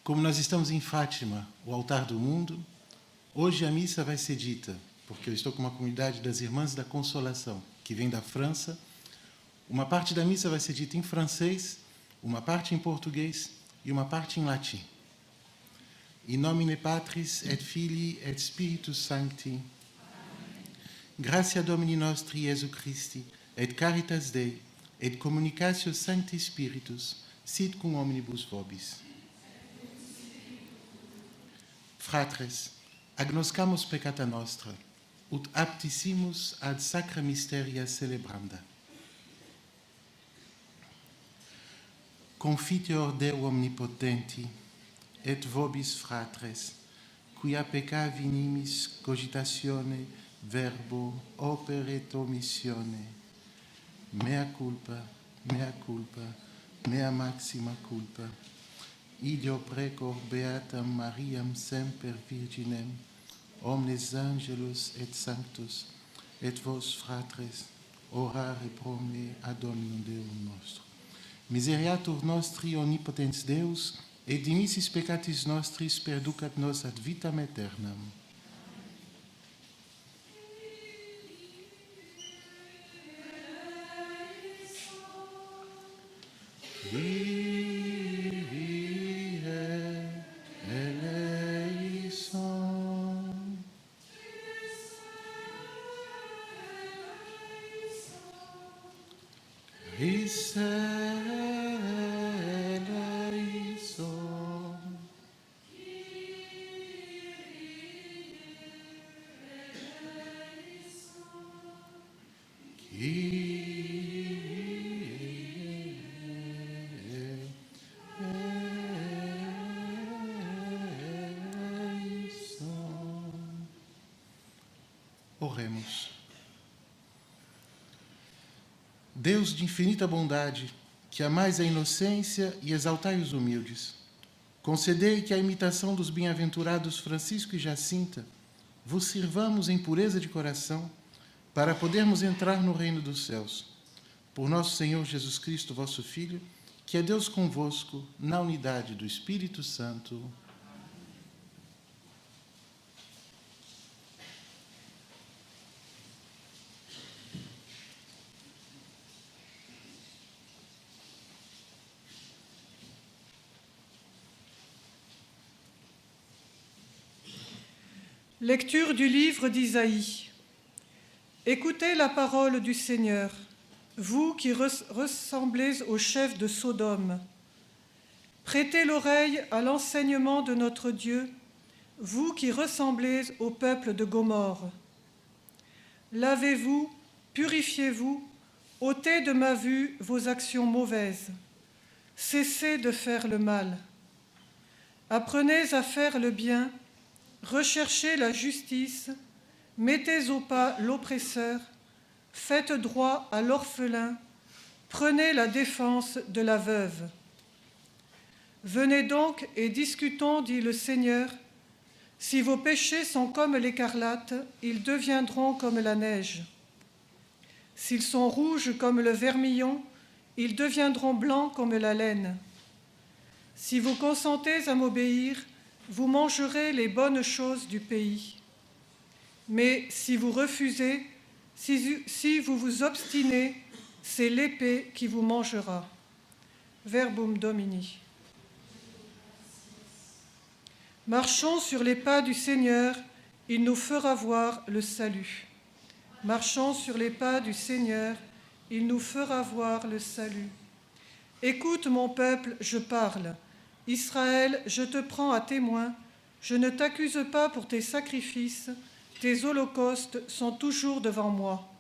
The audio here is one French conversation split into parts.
Como nós estamos em Fátima, o altar do mundo, hoje a missa vai ser dita, porque eu estou com uma comunidade das Irmãs da Consolação, que vem da França. Uma parte da missa vai ser dita em francês, uma parte em português e uma parte em latim. In nomine Patris et Filii et Spiritus Sancti. Gratia Domini nostri Iesu Christi et caritas Dei et communicatio Sancti Spiritus sit cum omnibus vobis. Fratres, agnoscamus peccata nostra, ut aptissimus ad sacra mysteria celebranda. Confiteor Deo omnipotenti, et vobis fratres, quia peccavi nimis cogitatione, verbo, opere et omissione, mea culpa, mea maxima culpa, ideo precor beatam Mariam semper Virginem, omnes angelus et sanctus, et vos fratres, orare pro me ad Dominum Deum nostrum. Miseriatur nostri omnipotens Deus, et dimissis peccatis nostris perducat nos ad vitam aeternam. Oremos. Deus de infinita bondade, que amais a inocência e exaltai os humildes, concedei que a imitação dos bem-aventurados Francisco e Jacinta vos sirvamos em pureza de coração para podermos entrar no reino dos céus. Por nosso Senhor Jesus Cristo, vosso Filho, que é Deus convosco, na unidade do Espírito Santo. Lecture du livre d'Isaïe. Écoutez la parole du Seigneur, vous qui ressemblez au chef de Sodome. Prêtez l'oreille à l'enseignement de notre Dieu, vous qui ressemblez au peuple de Gomorrhe. Lavez-vous, purifiez-vous, ôtez de ma vue vos actions mauvaises. Cessez de faire le mal. Apprenez à faire le bien. Recherchez la justice, mettez au pas l'oppresseur, faites droit à l'orphelin, prenez la défense de la veuve. Venez donc et discutons, dit le Seigneur. Si vos péchés sont comme l'écarlate, ils deviendront comme la neige. S'ils sont rouges comme le vermillon, ils deviendront blancs comme la laine. Si vous consentez à m'obéir, vous mangerez les bonnes choses du pays. Mais si vous refusez, si vous vous obstinez, c'est l'épée qui vous mangera. Verbum Domini. Marchons sur les pas du Seigneur, il nous fera voir le salut. Marchons sur les pas du Seigneur, il nous fera voir le salut. Écoute mon peuple, je parle. Israël, je te prends à témoin, je ne t'accuse pas pour tes sacrifices, tes holocaustes sont toujours devant moi.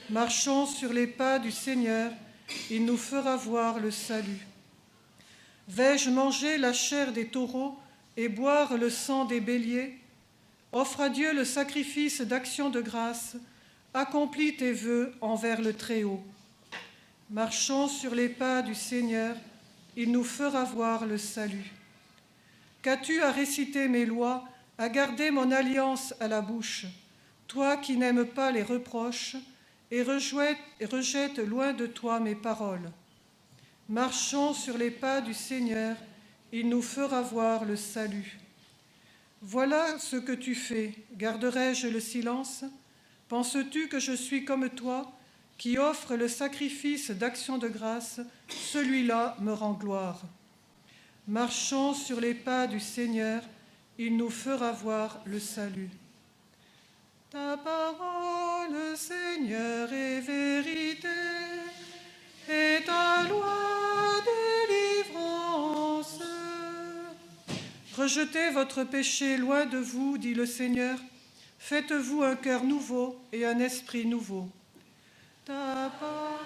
Marchons sur les pas du Seigneur, il nous fera voir le salut. Vais-je manger la chair des taureaux et boire le sang des béliers? Offre à Dieu le sacrifice d'action de grâce, accomplis tes vœux envers le Très-Haut. Marchons sur les pas du Seigneur, il nous fera voir le salut. Qu'as-tu à réciter mes lois, à garder mon alliance à la bouche, toi qui n'aimes pas les reproches et rejette loin de toi mes paroles? Marchons sur les pas du Seigneur, il nous fera voir le salut. Voilà ce que tu fais. Garderai-je le silence? Penses-tu que je suis comme toi, qui offre le sacrifice d'action de grâce? Celui-là me rend gloire. Marchons sur les pas du Seigneur, il nous fera voir le salut. Ta parole, Seigneur, est vérité, et ta loi délivrance. Rejetez votre péché loin de vous, dit le Seigneur. Faites-vous un cœur nouveau et un esprit nouveau. Ta parole,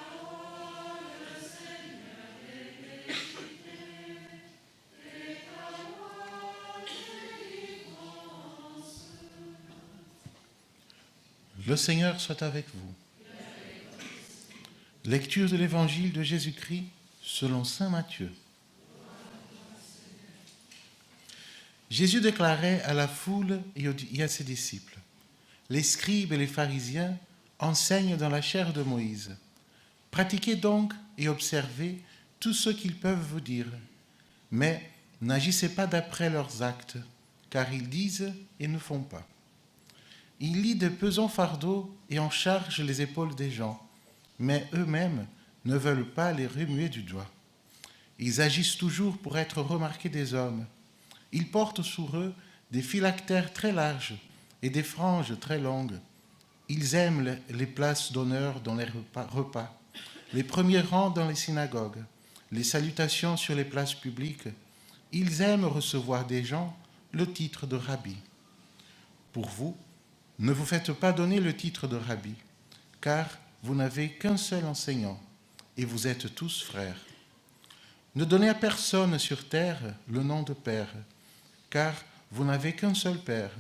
Seigneur, est vérité, et ta loi délivrance. Le Seigneur soit avec vous. Lecture de l'Évangile de Jésus-Christ selon saint Matthieu. Jésus déclarait à la foule et à ses disciples: les scribes et les pharisiens enseignent dans la chair de Moïse. Pratiquez donc et observez tout ce qu'ils peuvent vous dire, mais n'agissez pas d'après leurs actes, car ils disent et ne font pas. Ils lient de pesants fardeaux et en chargent les épaules des gens, mais eux-mêmes ne veulent pas les remuer du doigt. Ils agissent toujours pour être remarqués des hommes. Ils portent sur eux des phylactères très larges et des franges très longues. Ils aiment les places d'honneur dans les repas, les premiers rangs dans les synagogues, les salutations sur les places publiques. Ils aiment recevoir des gens le titre de rabbi. Pour vous, ne vous faites pas donner le titre de rabbi, car vous n'avez qu'un seul enseignant, et vous êtes tous frères. Ne donnez à personne sur terre le nom de Père, car vous n'avez qu'un seul Père,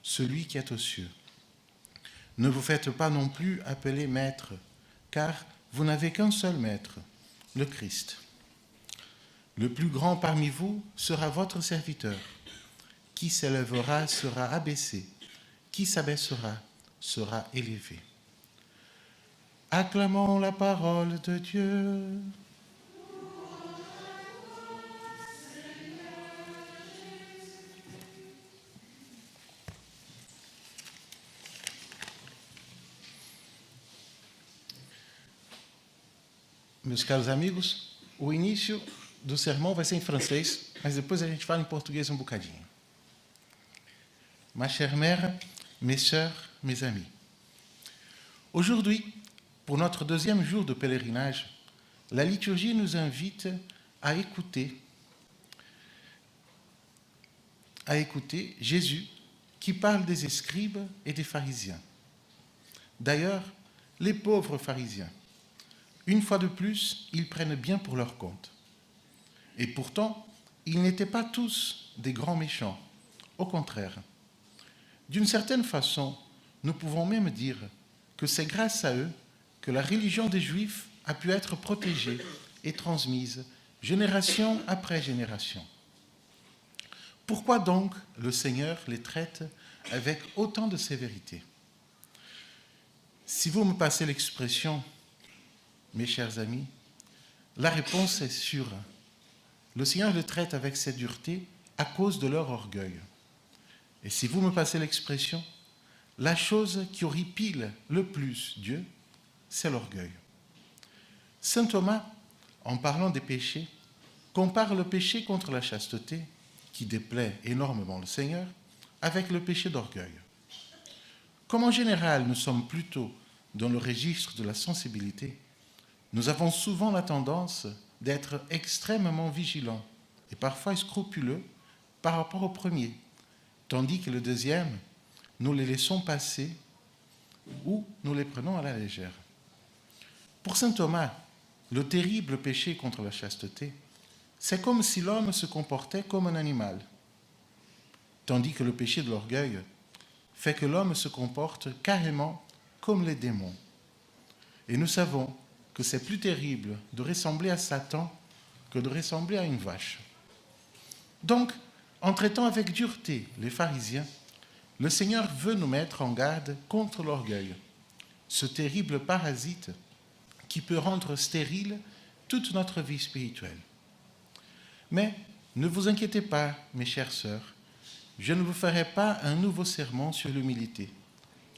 celui qui est aux cieux. Ne vous faites pas non plus appeler Maître, car vous n'avez qu'un seul Maître, le Christ. Le plus grand parmi vous sera votre serviteur. Qui s'élèvera sera abaissé, qui s'abaissera sera élevé. Acclamons la parole de Dieu. Meus caros amigos, o início do sermão vai ser em francês, mas depois a gente fala em português um bocadinho. Ma chère mère, mes sœurs, mes amis. Aujourd'hui, pour notre deuxième jour de pèlerinage, la liturgie nous invite à écouter Jésus qui parle des scribes et des pharisiens. D'ailleurs, les pauvres pharisiens, une fois de plus, ils prennent bien pour leur compte. Et pourtant, ils n'étaient pas tous des grands méchants. Au contraire. D'une certaine façon, nous pouvons même dire que c'est grâce à eux que la religion des Juifs a pu être protégée et transmise génération après génération. Pourquoi donc le Seigneur les traite avec autant de sévérité? Si vous me passez l'expression, mes chers amis, la réponse est sûre. Le Seigneur les traite avec cette dureté à cause de leur orgueil. Et si vous me passez l'expression, la chose qui horripile le plus Dieu, c'est l'orgueil. Saint Thomas, en parlant des péchés, compare le péché contre la chasteté, qui déplaît énormément le Seigneur, avec le péché d'orgueil. Comme en général nous sommes plutôt dans le registre de la sensibilité, nous avons souvent la tendance d'être extrêmement vigilants et parfois scrupuleux par rapport au premier, tandis que le deuxième, nous les laissons passer ou nous les prenons à la légère. Pour saint Thomas, le terrible péché contre la chasteté, c'est comme si l'homme se comportait comme un animal, tandis que le péché de l'orgueil fait que l'homme se comporte carrément comme les démons. Et nous savons que c'est plus terrible de ressembler à Satan que de ressembler à une vache. Donc, en traitant avec dureté les pharisiens, le Seigneur veut nous mettre en garde contre l'orgueil, ce terrible parasite qui peut rendre stérile toute notre vie spirituelle. Mais Ne vous inquiétez pas, mes chères sœurs, je ne vous ferai pas un nouveau sermon sur l'humilité,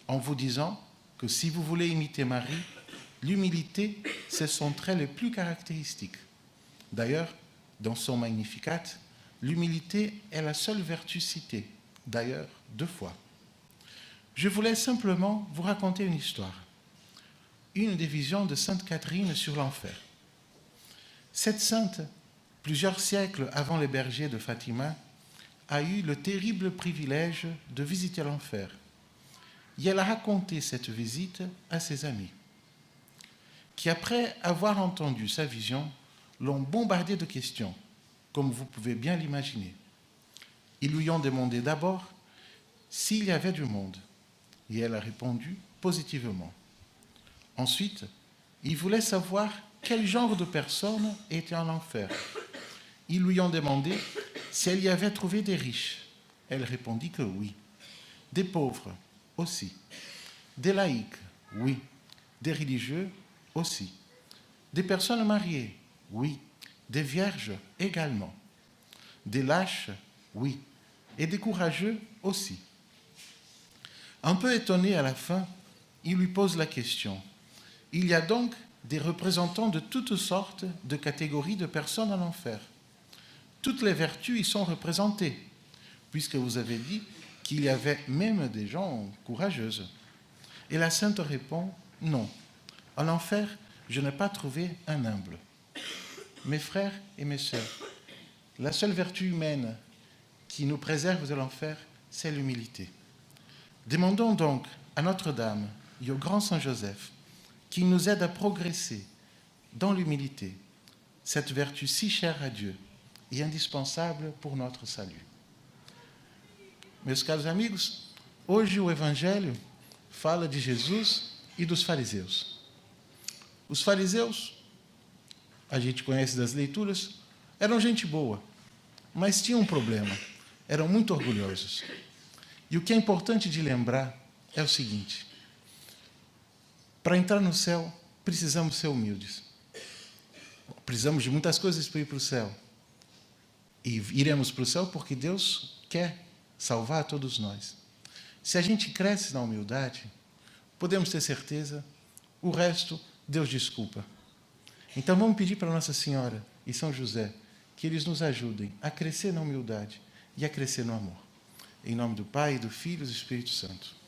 en vous disant que si vous voulez imiter Marie, l'humilité, c'est son trait le plus caractéristique. D'ailleurs, dans son Magnificat, l'humilité est la seule vertu citée, d'ailleurs 2 fois. Je voulais simplement vous raconter une histoire, une des visions de Sainte Catherine sur l'enfer. Cette sainte, plusieurs siècles avant les bergers de Fatima, a eu le terrible privilège de visiter l'enfer. Et elle a raconté cette visite à ses amis, qui, après avoir entendu sa vision, l'ont bombardée de questions, comme vous pouvez bien l'imaginer. Ils lui ont demandé d'abord s'il y avait du monde, et elle a répondu positivement. Ensuite, ils voulaient savoir quel genre de personnes étaient en enfer. Ils lui ont demandé si elle y avait trouvé des riches. Elle répondit que oui. Des pauvres aussi. Des laïcs, oui. Des religieux aussi. Des personnes mariées, oui. Des vierges également. Des lâches, oui. Et des courageux aussi. Un peu étonné à la fin, il lui pose la question. Il y a donc des représentants de toutes sortes de catégories de personnes en enfer. Toutes les vertus y sont représentées, puisque vous avez dit qu'il y avait même des gens courageuses. Et la sainte répond, non. En enfer, je n'ai pas trouvé un humble. Mes frères et mes sœurs, la seule vertu humaine qui nous préserve de l'enfer, c'est l'humilité. Demandons donc à Notre-Dame et au grand Saint Joseph qu'il nous aide à progresser dans l'humilité, cette vertu si chère à Dieu e indispensável por nosso salut. Meus caros amigos, hoje o Evangelho fala de Jesus e dos fariseus. Os fariseus, a gente conhece das leituras, eram gente boa, mas tinham um problema, eram muito orgulhosos. E o que é importante de lembrar é o seguinte: para entrar no céu, precisamos ser humildes. Precisamos de muitas coisas para ir para o céu. E iremos para o céu porque Deus quer salvar todos nós. Se a gente cresce na humildade, podemos ter certeza, o resto Deus desculpa. Então vamos pedir para Nossa Senhora e São José que eles nos ajudem a crescer na humildade e a crescer no amor. Em nome do Pai, do Filho e do Espírito Santo.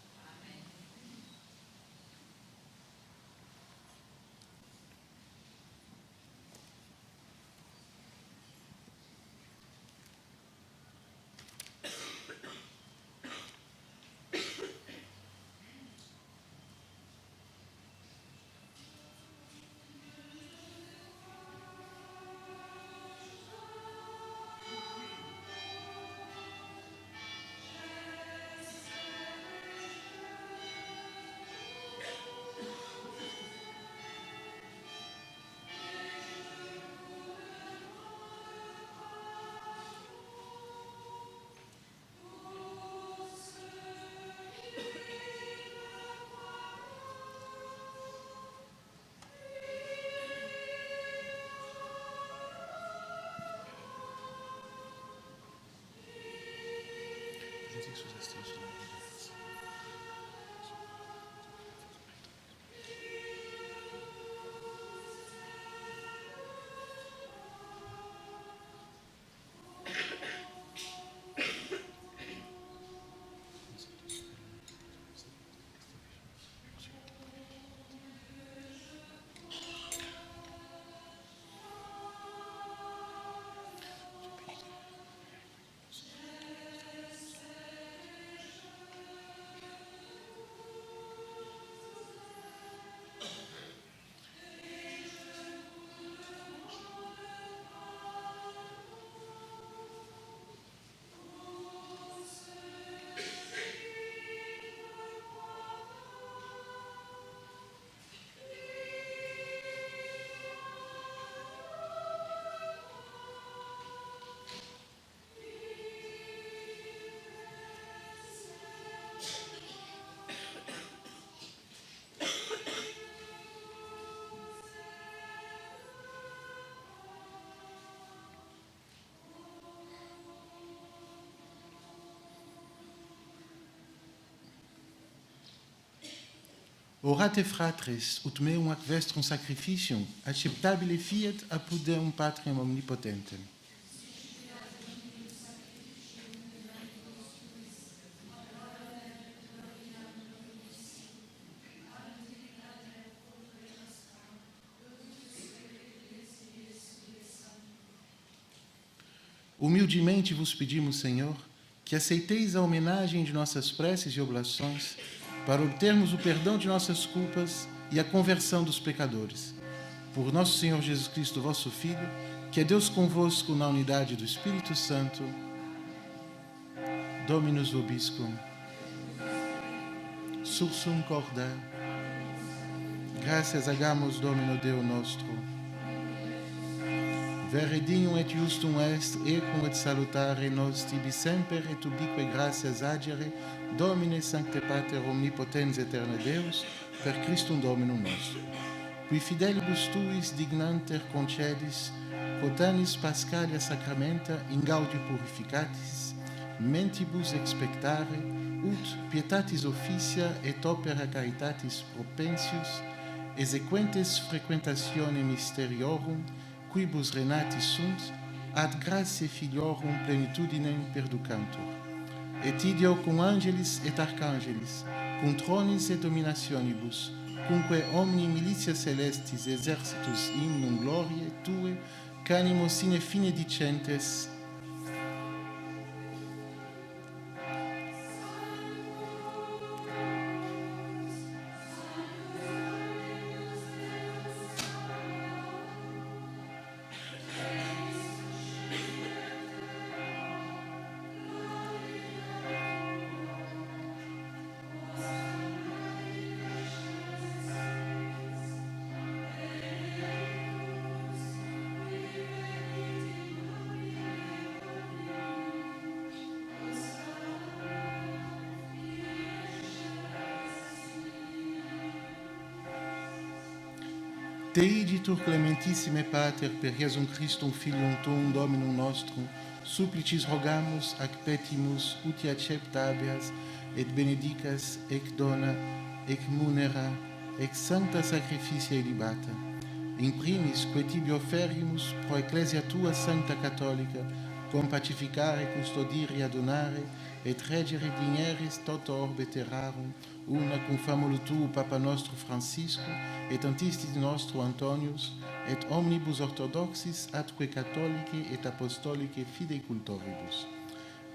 Orate fratres, ut meum ac vestrum sacrificium, acceptabile fiat apud Deum Patrem omnipotentem. Humildemente vos pedimos, Senhor, que aceiteis a homenagem de nossas preces e oblações para obtermos o perdão de nossas culpas e a conversão dos pecadores. Por nosso Senhor Jesus Cristo, vosso Filho, que é Deus convosco na unidade do Espírito Santo, Dominus vobiscum, sursum corda, graças hagamos Domino Deo nostro, Veredignum et justum est, ecum et salutare nos tibi semper et ubique gratias agere, Domine Sancte Pater omnipotens aeterna Deus, per Christum Dominum nostrum. Qui fidelibus tuis dignanter concedis, quotanis Pascalia sacramenta in gaudi purificatis, mentibus expectare, ut pietatis officia et opera caritatis propensius, exequentes frequentatione mysteriorum, quibus renati sunt, ad gratia filiorum plenitudinem perducantur. Et ideo cum angelis et archangelis, cum tronis et dominationibus, cumque omni militia celestis exercitus innum gloriae tue, canimo sine fine dicentes, Te igitur clementissime Pater per Iesum Christum Filium Tuum Dominum nostrum, supplicis rogamus ac petimus uti accepta habeas et benedicas ec dona ec munera ec sancta sacrificia libata. In primis que tibi offerimus pro ecclesia tua sancta catholica, com pacificare, custodire, adonare et regere digneris toto orbe terrarum, una cum famulu tuo Papa nostro Francisco, et antistis nostro Antonius, et omnibus orthodoxis atque catholici et apostolici fidei cultoribus.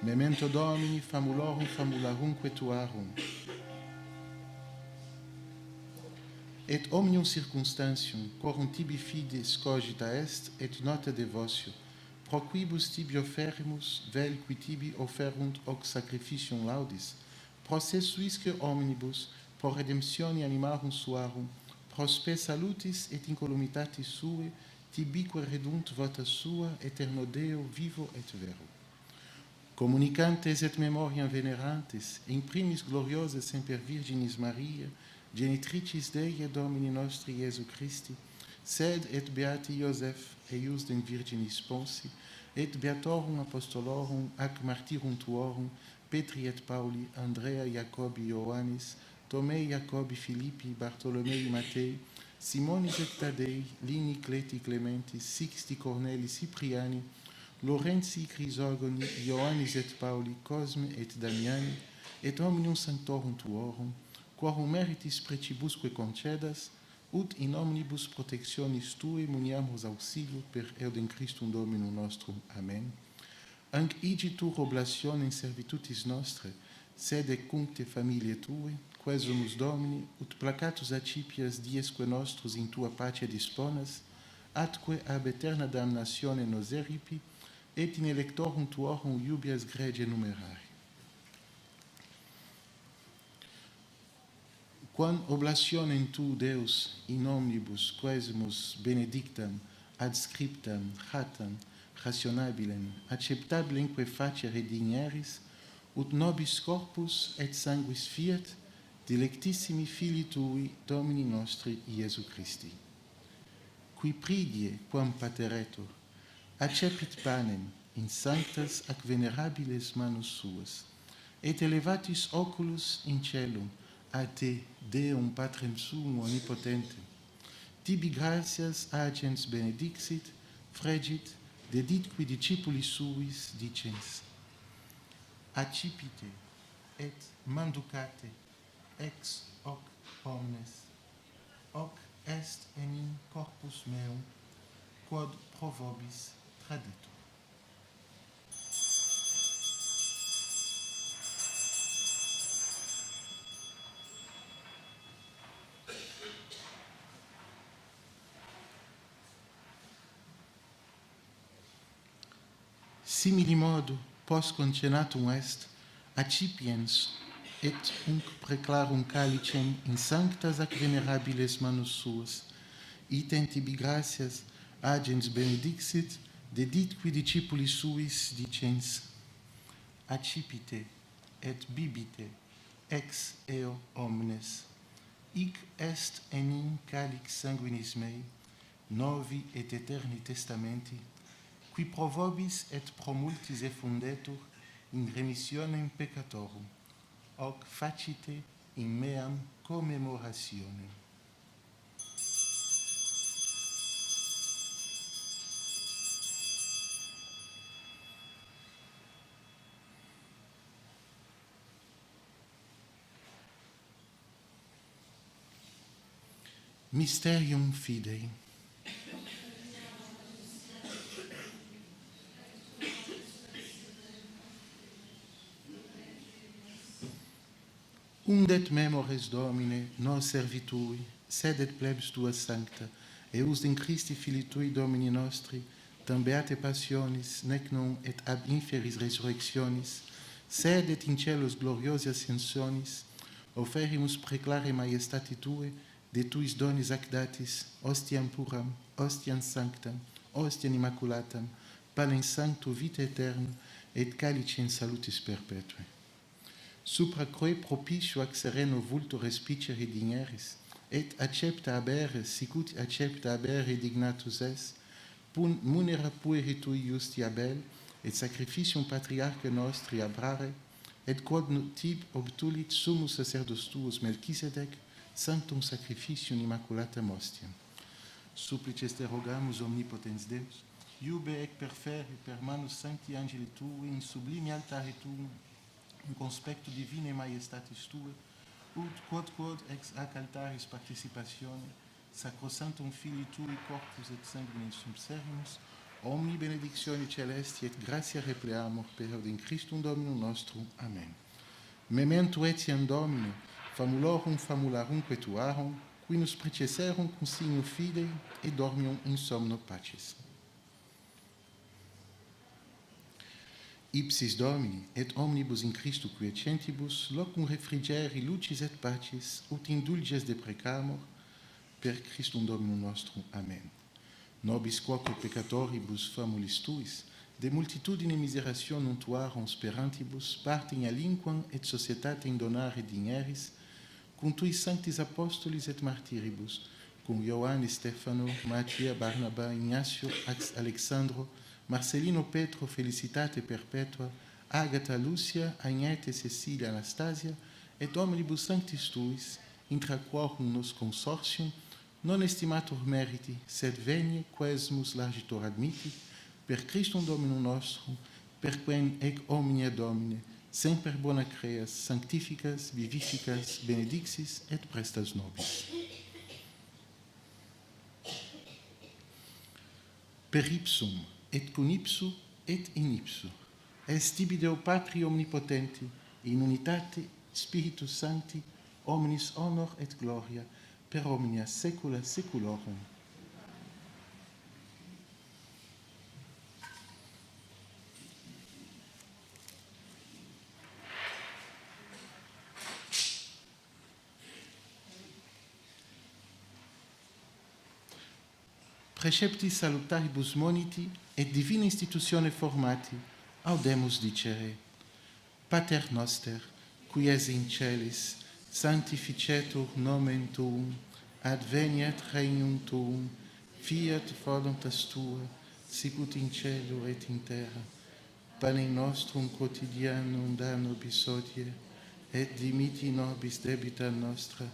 Memento Domini famulorum famularumque tuarum. Et omnium circumstantium, quorum tibi fides cogita est, et nota devotio, pro quibus tibi offerimus, vel qui tibi offerunt hoc sacrificium laudis, pro se suisque omnibus, pro redemptione animarum suarum, pro spe salutis et incolumitatis sue, tibique redunt vota sua, eterno Deo vivo et vero. Communicantes et memoriam venerantes, in primis gloriosa semper Virginis Maria, genitricis Dei et Domini nostri Iesu Christi, sed et beati Iosef, eius den Virginis Sponsi, et beatorum apostolorum ac martyrum tuorum, Petri et Pauli, Andrea, Jacobi, Ioannis, Tomei, Jacobi, Filippi, Bartolomei, Matei, Simonis et Tadei, Lini, Cleti, Clementis, Sixti, Corneli, Cipriani, Lorenzi, Crisogoni, Ioannis et Pauli, Cosme et Damiani, et omnium sanctorum tuorum, quorum meritis precibusque concedas, ut in omnibus protectionis tue muniamus auxiliu per eodem Christum Dominum nostrum. Amen. Anc igitur oblation in servitutis nostre, sed ecunte familiae tue, quesumus Domini, ut placatus accipias diesque nostros in tua pace disponas, atque ab eterna damnatione nos eripi, et in electorum tuorum iubias gregge numerari. Quam oblationem tu, Deus, in omnibus quesumus benedictam, adscriptam, hatam, rationabilem, acceptablemque facere digneris, ut nobis corpus et sanguis fiat, dilectissimi Filii Tui, Domini nostri Iesu Christi. Qui pridie, quam pateretur, accepit panem in sanctas ac venerabiles manus suas, et elevatis oculus in celum, a te, Deum Patrem Suum Onipotente, tibi gratias agens benedixit, fregit, deditqui discipulis suis dicens, accipite et manducate ex hoc omnes, hoc est enim corpus meum, quod pro vobis traditur. Similimodo, post concenatum est, accipiens et unc preclarum calicem in sanctas ac venerabiles manus suas, item tibi gratias agens benedixit, deditqui discipulis suis dicens, accipite et bibite ex eo omnes, hic est enim calix sanguinis mei, novi et eterni testamenti, qui pro vobis et pro multis effundetur in remissionem peccatorum, hoc facite in meam commemorationem. Mysterium Fidei. Undet memores Domine, nos servitui, sed et plebs tua sancta, eus in Christi Filii tui Domini nostri, tam beate passionis, nec non et ab inferis resurrectionis, sed et in celos gloriosi ascensionis, oferimus preclare maiestati tue, de tuis donis ac datis, ostiam puram, ostiam sanctam, ostiam immaculatam, panem sancto vita eterna, et calice in salutis perpetue. Supra quae propicio ac sereno vulto respicere digneris, et accepta habere, sicut accepta habere dignatus es, munera pueri tui justi Abel, et sacrificium patriarche nostri abrare, et quod tib obtulit summus sacerdos tuus Melchisedec, sanctum sacrificium immaculatam ostiam. Supplices te rogamus omnipotens Deus, iube ec perferi per manus sancti angeli tui in sublimi altari tuum, in conspectu divine maiestatis tue, ut quod ex ac altaris participatione, sacrosanctum Filii tui corpus et sanguinis subservimus, omni benedictione celesti et gratia repleamur per in Christum Dominum nostrum. Amen. Memento etiam Domine, famulorum famularumque tuarum, qui nos precesserum consignio fidei et dormium in somno pacis. Ipsis Domini, et omnibus in Christu quiescentibus, locum refrigeri lucis et pacis, ut indulges deprecamur, per Christum Dominum nostrum. Amen. Nobis quoque peccatoribus famulis tuis, de multitudine miserationum tuarum sperantibus, parte in alinquam et societatem donare digneris, cum tuis sanctis apostolis et martiribus, cum Ioanne Stefano, Matia, Barnaba, Ignacio, Alexandro, Marcelino Petro, Felicitate Perpetua, Agata Lucia, Agnete Cecilia Anastasia, et omnibus sanctis tuis, intra quorum nos consortium, non estimatur meriti, sed venie quesmus largitor admiti, per Christum Dominum nostrum, per quem ec omnia Domine, semper bona creas, sanctificas, vivificas, benedixis et prestas nobis. Per ipsum, et cum ipsu, et in ipsu, est tibi Deo Patri omnipotenti, in unitate Spiritus Sancti, omnis honor et gloria, per omnia saecula saeculorum. Preceptis salutaribus moniti et divina institutione formati, audemus dicere: Pater noster, qui es in celis, sanctificetur nomen tuum, adveniat regnum tuum, fiat voluntas tua, sicut in cielo et in terra. Panem nostrum quotidianum da nobis hodie, et dimiti nobis debita nostra,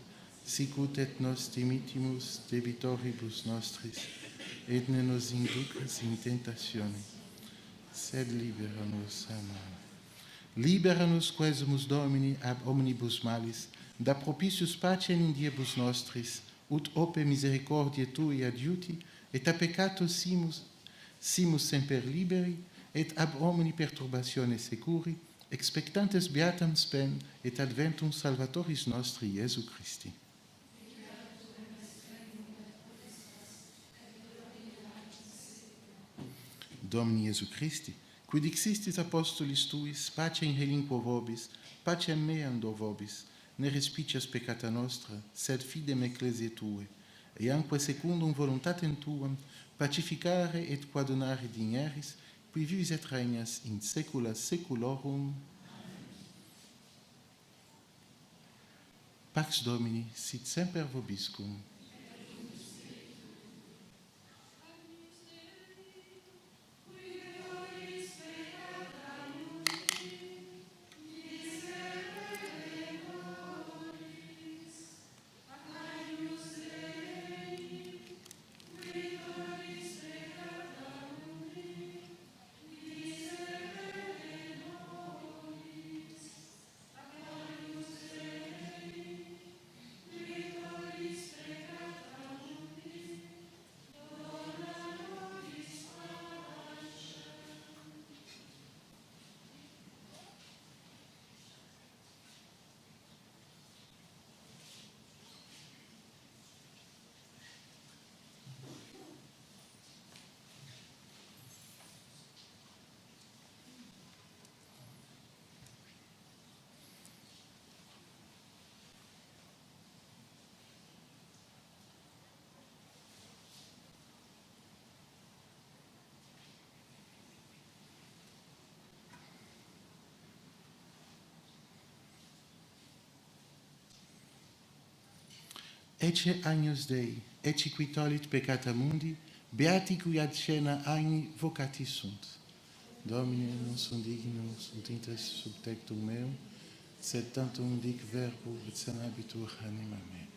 sicut et nos dimitimus debitoribus nostris, et ne nos inducas in tentatione, sed libera nos a malo. Libera nos quesumus Domini ab omnibus malis, da propitius pacem in diebus nostris, ut ope misericordiae Tui adiuti, et a peccato simus semper liberi, et ab omni perturbatione securi, expectantes beatam spem et adventum Salvatoris nostri Iesu Christi. Domini Iesu Christi, quid dixistis apostolis Tuis, pacem relinquo vobis, pacem meam do vobis, ne respicias peccata nostra, sed fidem ecclesiae Tue, eamque secundum voluntatem Tuam, pacificare et quadunare digneris, qui vivis et regnas in saecula saeculorum. Pax Domini sit semper vobiscum. Ecce agnus Dei, ecce qui tolit peccata mundi, beati qui ad scena agni vocati sunt. Domine, non sunt dignus, sunt intres sub tectum meum, sed tantum dic verbo et sanabitur anima mea.